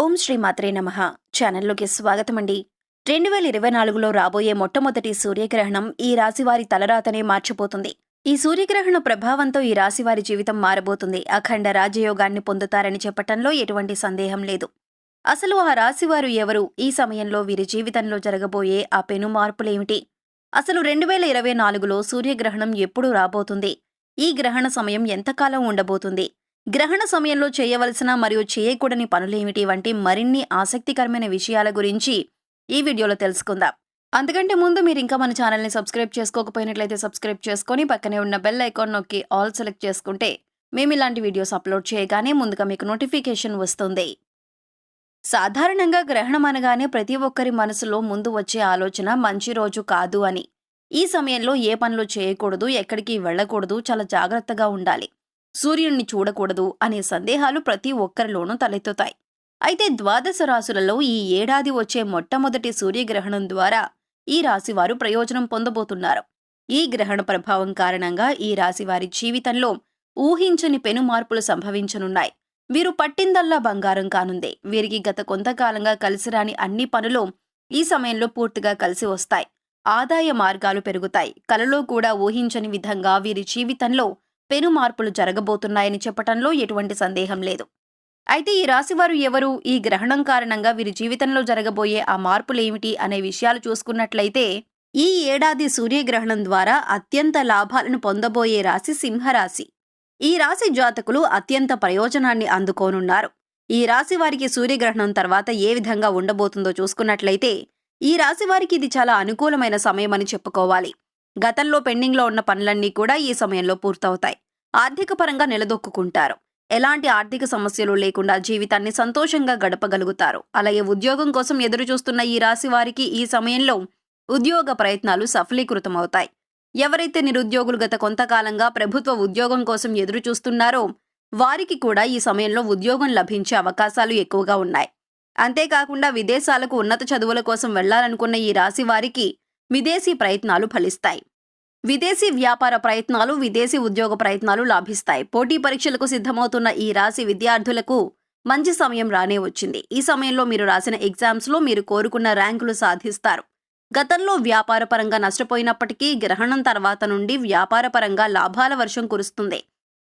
ఓం శ్రీ మాత్రే నమః. ఛానల్లోకి స్వాగతమండి. 2024లో రాబోయే మొట్టమొదటి సూర్యగ్రహణం ఈ రాశివారి తలరాతనే మార్చిపోతుంది. ఈ సూర్యగ్రహణ ప్రభావంతో ఈ రాశివారి జీవితం మారబోతుంది. అఖండ రాజయోగాన్ని పొందుతారని చెప్పటంలో ఎటువంటి సందేహం లేదు. అసలు ఆ రాశివారు ఎవరు? ఈ సమయంలో వీరి జీవితంలో జరగబోయే ఆ పెను మార్పులేమిటి? అసలు 2024లో సూర్యగ్రహణం ఎప్పుడు రాబోతుంది? ఈ గ్రహణ సమయం ఎంతకాలం ఉండబోతుంది? గ్రహణ సమయంలో చేయవలసిన మరియు చేయకూడని పనులేమిటి వంటి మరిన్ని ఆసక్తికరమైన విషయాల గురించి ఈ వీడియోలో తెలుసుకుందాం. అంతకంటే ముందు మీరు ఇంకా మన ఛానల్ని సబ్స్క్రైబ్ చేసుకోకపోయినట్లయితే సబ్స్క్రైబ్ చేసుకొని పక్కనే ఉన్న బెల్ ఐకాన్ నొక్కి ఆల్ సెలెక్ట్ చేసుకుంటే మేము ఇలాంటి వీడియోస్ అప్లోడ్ చేయగానే ముందుగా మీకు నోటిఫికేషన్ వస్తుంది. సాధారణంగా గ్రహణం అనగానే ప్రతి ఒక్కరి మనసులో ముందు వచ్చే ఆలోచన మంచి రోజు కాదు అని. ఈ సమయంలో ఏ పనులు చేయకూడదు, ఎక్కడికి వెళ్ళకూడదు, చాలా జాగ్రత్తగా ఉండాలి, సూర్యుడిని చూడకూడదు అనే సందేహాలు ప్రతి ఒక్కరిలోనూ తలెత్తుతాయి. అయితే ద్వాదశ రాశులలో ఈ ఏడాది వచ్చే మొట్టమొదటి సూర్యగ్రహణం ద్వారా ఈ రాశివారు ప్రయోజనం పొందబోతున్నారు. ఈ గ్రహణ ప్రభావం కారణంగా ఈ రాశివారి జీవితంలో ఊహించని పెను మార్పులు సంభవించనున్నాయి. వీరు పట్టిందల్లా బంగారం కానుందే. వీరికి గత కొంతకాలంగా కలిసిరాని అన్ని పనులు ఈ సమయంలో పూర్తిగా కలిసి వస్తాయి. ఆదాయ మార్గాలు పెరుగుతాయి. కలలో కూడా ఊహించని విధంగా వీరి జీవితంలో పెను మార్పులు జరగబోతున్నాయని చెప్పటంలో ఎటువంటి సందేహం లేదు. అయితే ఈ రాశివారు ఎవరు? ఈ గ్రహణం కారణంగా వీరి జీవితంలో జరగబోయే ఆ మార్పులేమిటి అనే విషయాలు చూసుకున్నట్లయితే, ఈ ఏడాది సూర్యగ్రహణం ద్వారా అత్యంత లాభాలను పొందబోయే రాశి సింహరాశి. ఈ రాశి జాతకులు అత్యంత ప్రయోజనాన్ని అందుకోనున్నారు. ఈ రాశి వారికి సూర్యగ్రహణం తర్వాత ఏ విధంగా ఉండబోతుందో చూసుకున్నట్లయితే, ఈ రాశి వారికి ఇది చాలా అనుకూలమైన సమయమని చెప్పుకోవాలి. గతంలో పెండింగ్లో ఉన్న పనులన్నీ కూడా ఈ సమయంలో పూర్తవుతాయి. ఆర్థిక పరంగా నిలదొక్కుంటారు. ఎలాంటి ఆర్థిక సమస్యలు లేకుండా జీవితాన్ని సంతోషంగా గడపగలుగుతారు. అలాగే ఉద్యోగం కోసం ఎదురు చూస్తున్న ఈ రాశి వారికి ఈ సమయంలో ఉద్యోగ ప్రయత్నాలు సఫలీకృతమవుతాయి. ఎవరైతే నిరుద్యోగులు గత కొంతకాలంగా ప్రభుత్వ ఉద్యోగం కోసం ఎదురు చూస్తున్నారో వారికి కూడా ఈ సమయంలో ఉద్యోగం లభించే అవకాశాలు ఎక్కువగా ఉన్నాయి. అంతేకాకుండా విదేశాలకు ఉన్నత చదువుల కోసం వెళ్లాలనుకున్న ఈ రాశి వారికి విదేశీ ప్రయత్నాలు ఫలిస్తాయి. విదేశీ వ్యాపార ప్రయత్నాలు, విదేశీ ఉద్యోగ ప్రయత్నాలు లాభిస్తాయి. పోటీ పరీక్షలకు సిద్ధమవుతున్న ఈ రాశి విద్యార్థులకు మంచి సమయం రానే వచ్చింది. ఈ సమయంలో మీరు రాసిన ఎగ్జామ్స్లో మీరు కోరుకున్న ర్యాంకులు సాధిస్తారు. గతంలో వ్యాపార పరంగా నష్టపోయినప్పటికీ గ్రహణం తర్వాత నుండి వ్యాపార పరంగా లాభాల వర్షం కురుస్తుంది.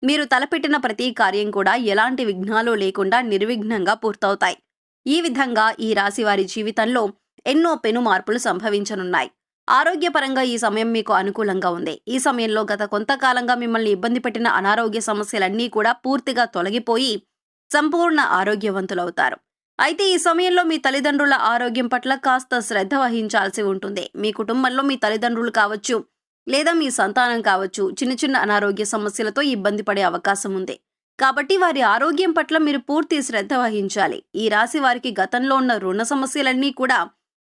మీరు తలపెట్టిన ప్రతి కార్యం కూడా ఎలాంటి విఘ్నాలు లేకుండా నిర్విఘ్నంగా పూర్తవుతాయి. ఈ విధంగా ఈ రాశి వారి జీవితంలో ఎన్నో పెను మార్పులు సంభవించనున్నాయి. ఆరోగ్యపరంగా ఈ సమయం మీకు అనుకూలంగా ఉంది. ఈ సమయంలో గత కొంతకాలంగా మిమ్మల్ని ఇబ్బంది పెట్టిన అనారోగ్య సమస్యలన్నీ కూడా పూర్తిగా తొలగిపోయి సంపూర్ణ ఆరోగ్యవంతులవుతారు. అయితే ఈ సమయంలో మీ తల్లిదండ్రుల ఆరోగ్యం పట్ల కాస్త శ్రద్ధ వహించాల్సి ఉంటుంది. మీ కుటుంబంలో మీ తల్లిదండ్రులు కావచ్చు, లేదా మీ సంతానం కావచ్చు, చిన్న చిన్న అనారోగ్య సమస్యలతో ఇబ్బంది పడే అవకాశం ఉంది. కాబట్టి వారి ఆరోగ్యం పట్ల మీరు పూర్తి శ్రద్ధ వహించాలి. ఈ రాశి వారికి గతంలో ఉన్న రుణ సమస్యలన్నీ కూడా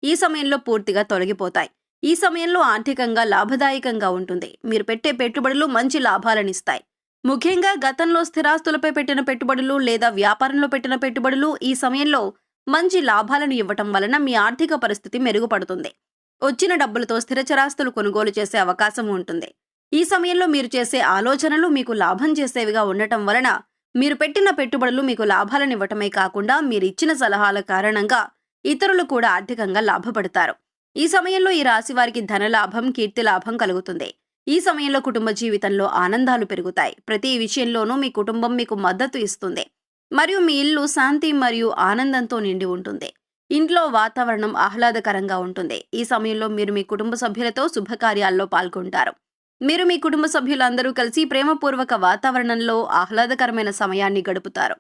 ఈ సమయంలో పూర్తిగా తొలగిపోతాయి. ఈ సమయంలో ఆర్థికంగా లాభదాయకంగా ఉంటుంది. మీరు పెట్టే పెట్టుబడులు మంచి లాభాలనిస్తాయి. ముఖ్యంగా గతంలో స్థిరాస్తులపై పెట్టిన పెట్టుబడులు లేదా వ్యాపారంలో పెట్టిన పెట్టుబడులు ఈ సమయంలో మంచి లాభాలను ఇవ్వటం వలన మీ ఆర్థిక పరిస్థితి మెరుగుపడుతుంది. వచ్చిన డబ్బులతో స్థిరచరాస్తులు కొనుగోలు చేసే అవకాశం ఉంటుంది. ఈ సమయంలో మీరు చేసే ఆలోచనలు మీకు లాభం చేసేవిగా ఉండటం వలన మీరు పెట్టిన పెట్టుబడులు మీకు లాభాలనివ్వటమే కాకుండా మీరు ఇచ్చిన సలహాల కారణంగా ఇతరులు కూడా ఆర్థికంగా లాభపడతారు. ఈ సమయంలో ఈ రాశి వారికి ధనలాభం, కీర్తి లాభం కలుగుతుంది. ఈ సమయంలో కుటుంబ జీవితంలో ఆనందాలు పెరుగుతాయి. ప్రతి విషయంలోనూ మీ కుటుంబం మీకు మద్దతు ఇస్తుంది మరియు మీ ఇల్లు శాంతి మరియు ఆనందంతో నిండి ఉంటుంది. ఇంట్లో వాతావరణం ఆహ్లాదకరంగా ఉంటుంది. ఈ సమయంలో మీరు మీ కుటుంబ సభ్యులతో శుభకార్యాల్లో పాల్గొంటారు. మీరు మీ కుటుంబ సభ్యులందరూ కలిసి ప్రేమపూర్వక వాతావరణంలో ఆహ్లాదకరమైన సమయాన్ని గడుపుతారు.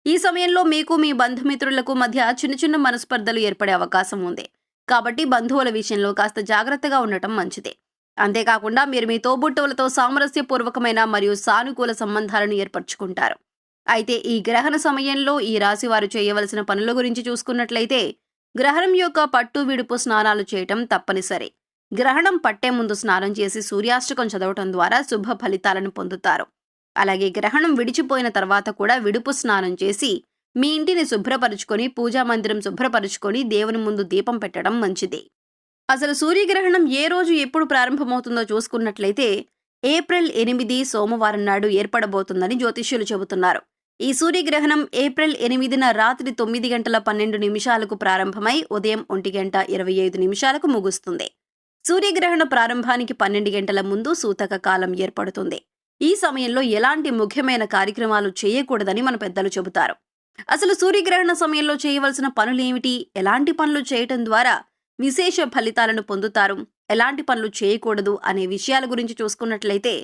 ఈ సమయంలో మీకు మీ బంధుమిత్రులకు మధ్య చిన్న చిన్న మనస్పర్ధలు ఏర్పడే అవకాశం ఉంది. కాబట్టి బంధువుల విషయంలో కాస్త జాగ్రత్తగా ఉండటం మంచిదే. అంతేకాకుండా మీరు మీ తోబుట్టువులతో సామరస్యపూర్వకమైన మరియు సానుకూల సంబంధాలను ఏర్పరచుకుంటారు. అయితే ఈ గ్రహణ సమయంలో ఈ రాశి వారు చేయవలసిన పనుల గురించి చూసుకున్నట్లయితే, గ్రహణం యొక్క పట్టు విడుపు స్నానాలు చేయటం తప్పనిసరి. గ్రహణం పట్టే ముందు స్నానం చేసి సూర్యాష్టకం చదవటం ద్వారా శుభ ఫలితాలను పొందుతారు. అలాగే గ్రహణం విడిచిపోయిన తర్వాత కూడా విడుపు స్నానం చేసి మీ ఇంటిని శుభ్రపరుచుకొని, పూజా మందిరం శుభ్రపరుచుకొని దేవుని ముందు దీపం పెట్టడం మంచిది. అసలు సూర్యగ్రహణం ఏ రోజు ఎప్పుడు ప్రారంభమవుతుందో చూసుకున్నట్లయితే ఏప్రిల్ 8 సోమవారం నాడు ఏర్పడబోతుందని జ్యోతిష్యులు చెబుతున్నారు. ఈ సూర్యగ్రహణం ఏప్రిల్ 8న రాత్రి 9:12 ప్రారంభమై ఉదయం 1:25 ముగుస్తుంది. సూర్యగ్రహణ ప్రారంభానికి 12 గంటల ముందు సూతక కాలం ఏర్పడుతుంది. ఈ సమయంలో ఎలాంటి ముఖ్యమైన కార్యక్రమాలు చేయకూడదని మన పెద్దలు చెబుతారు. అసలు సూర్యగ్రహణ సమయంలో చేయవలసిన పనులేమిటి, ఎలాంటి పనులు చేయటం ద్వారా విశేష ఫలితాలను పొందుతారు, ఎలాంటి పనులు చేయకూడదు అనే విషయాల గురించి చూసుకున్నట్లయితే,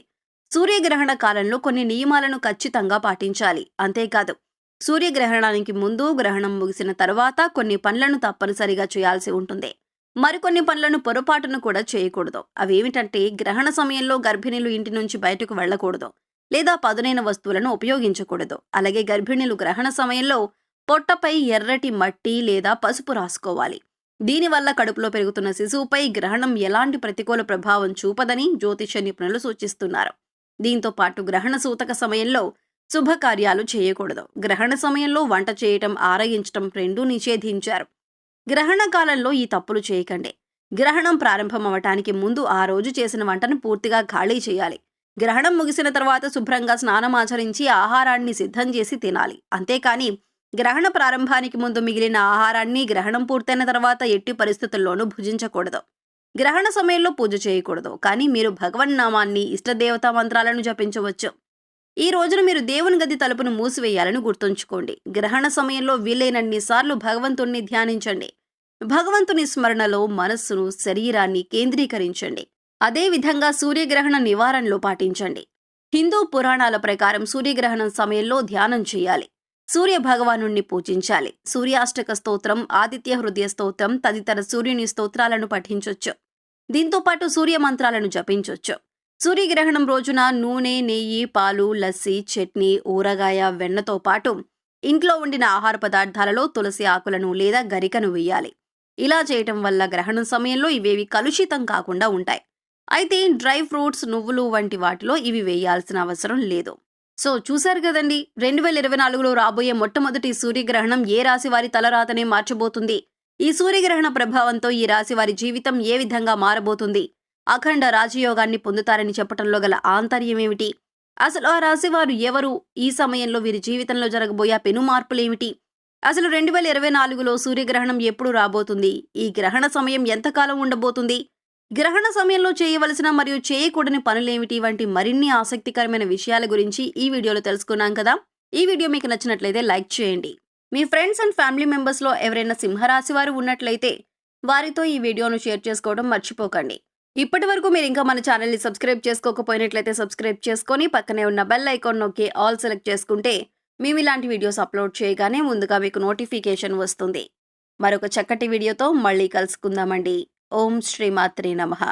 సూర్యగ్రహణ కాలంలో కొన్ని నియమాలను ఖచ్చితంగా పాటించాలి. అంతేకాదు, సూర్యగ్రహణానికి ముందు, గ్రహణం ముగిసిన తర్వాత కొన్ని పనులను తప్పనిసరిగా చేయాల్సి ఉంటుంది. మరికొన్ని పనులను పొరపాటును కూడా చేయకూడదు. అవేమిటంటే, గ్రహణ సమయంలో గర్భిణీలు ఇంటి నుంచి బయటకు వెళ్లకూడదు, లేదా పదునైన వస్తువులను ఉపయోగించకూడదు. అలాగే గర్భిణీలు గ్రహణ సమయంలో పొట్టపై ఎర్రటి మట్టి లేదా పసుపు రాసుకోవాలి. దీనివల్ల కడుపులో పెరుగుతున్న శిశువుపై గ్రహణం ఎలాంటి ప్రతికూల ప్రభావం చూపదని జ్యోతిష నిపుణులు సూచిస్తున్నారు. దీంతో పాటు గ్రహణ సూతక సమయంలో శుభకార్యాలు చేయకూడదు. గ్రహణ సమయంలో వంట చేయటం, ఆరగించటం రెండూ నిషేధించారు. గ్రహణ కాలంలో ఈ తప్పులు చేయకండి. గ్రహణం ప్రారంభమవటానికి ముందు ఆ రోజు చేసిన వంటను పూర్తిగా ఖాళీ చేయాలి. గ్రహణం ముగిసిన తర్వాత శుభ్రంగా స్నానమాచరించి ఆహారాన్ని సిద్ధం చేసి తినాలి. అంతేకాని గ్రహణ ప్రారంభానికి ముందు మిగిలిన ఆహారాన్ని గ్రహణం పూర్తయిన తర్వాత ఎట్టి పరిస్థితుల్లోనూ భుజించకూడదు. గ్రహణ సమయంలో పూజ చేయకూడదు, కానీ మీరు భగవన్నామాన్ని, ఇష్టదేవతా మంత్రాలను జపించవచ్చు. ఈ రోజున మీరు దేవుని గది తలుపును మూసివేయాలని గుర్తుంచుకోండి. గ్రహణ సమయంలో వీలైనన్ని సార్లు భగవంతుణ్ణి ధ్యానించండి. భగవంతుని స్మరణలో మనస్సును, శరీరాన్ని కేంద్రీకరించండి. అదేవిధంగా సూర్యగ్రహణ నివారణలో పాటించండి. హిందూ పురాణాల ప్రకారం సూర్యగ్రహణం సమయంలో ధ్యానం చేయాలి. సూర్య భగవానుణ్ణి పూజించాలి. సూర్యాష్టక స్తోత్రం, ఆదిత్య హృదయ స్తోత్రం తదితర సూర్యుని స్తోత్రాలను పఠించొచ్చు. దీంతోపాటు సూర్య మంత్రాలను జపించొచ్చు. సూర్యగ్రహణం రోజున నూనె, నెయ్యి, పాలు, లస్సీ, చట్నీ, ఊరగాయ, వెన్నతో పాటు ఇంట్లో వండిన ఆహార పదార్థాలలో తులసి ఆకులను లేదా గరికను వేయాలి. ఇలా చేయటం వల్ల గ్రహణం సమయంలో ఇవేవి కలుషితం కాకుండా ఉంటాయి. అయితే డ్రై ఫ్రూట్స్, నువ్వులు వంటి వాటిలో ఇవి వేయాల్సిన అవసరం లేదు. సో చూశారు కదండి, 2024లో రాబోయే మొట్టమొదటి సూర్యగ్రహణం ఏ రాశి వారి తలరాతనే మార్చబోతుంది. ఈ సూర్యగ్రహణ ప్రభావంతో ఈ రాశి వారి జీవితం ఏ విధంగా మారబోతుంది, అఖండ రాజయోగాన్ని పొందుతారని చెప్పటంలో గల ఆంతర్యమేమిటి, అసలు ఆ రాశివారు ఎవరు, ఈ సమయంలో వీరి జీవితంలో జరగబోయే పెను మార్పులేమిటి, అసలు 2024లో సూర్యగ్రహణం ఎప్పుడు రాబోతుంది, ఈ గ్రహణ సమయం ఎంతకాలం ఉండబోతుంది, గ్రహణ సమయంలో చేయవలసిన మరియు చేయకూడని పనులేమిటి వంటి మరిన్ని ఆసక్తికరమైన విషయాల గురించి ఈ వీడియోలో తెలుసుకున్నాం కదా. ఈ వీడియో మీకు నచ్చినట్లయితే లైక్ చేయండి. మీ ఫ్రెండ్స్ అండ్ ఫ్యామిలీ మెంబర్స్లో ఎవరైనా సింహరాశి వారు ఉన్నట్లయితే వారితో ఈ వీడియోను షేర్ చేసుకోవడం మర్చిపోకండి. ఇప్పటి వరకు మీరు ఇంకా మన ఛానల్ని సబ్స్క్రైబ్ చేసుకోకపోయినట్లయితే సబ్స్క్రైబ్ చేసుకొని పక్కనే ఉన్న బెల్ ఐకాన్ నొక్కి ఆల్ సెలెక్ట్ చేసుకుంటే మేము ఇలాంటి వీడియోస్ అప్లోడ్ చేయగానే ముందుగా మీకు నోటిఫికేషన్ వస్తుంది. మరొక చక్కటి వీడియోతో మళ్ళీ కలుసుకుందామండి. ఓం శ్రీమాత్రే నమః.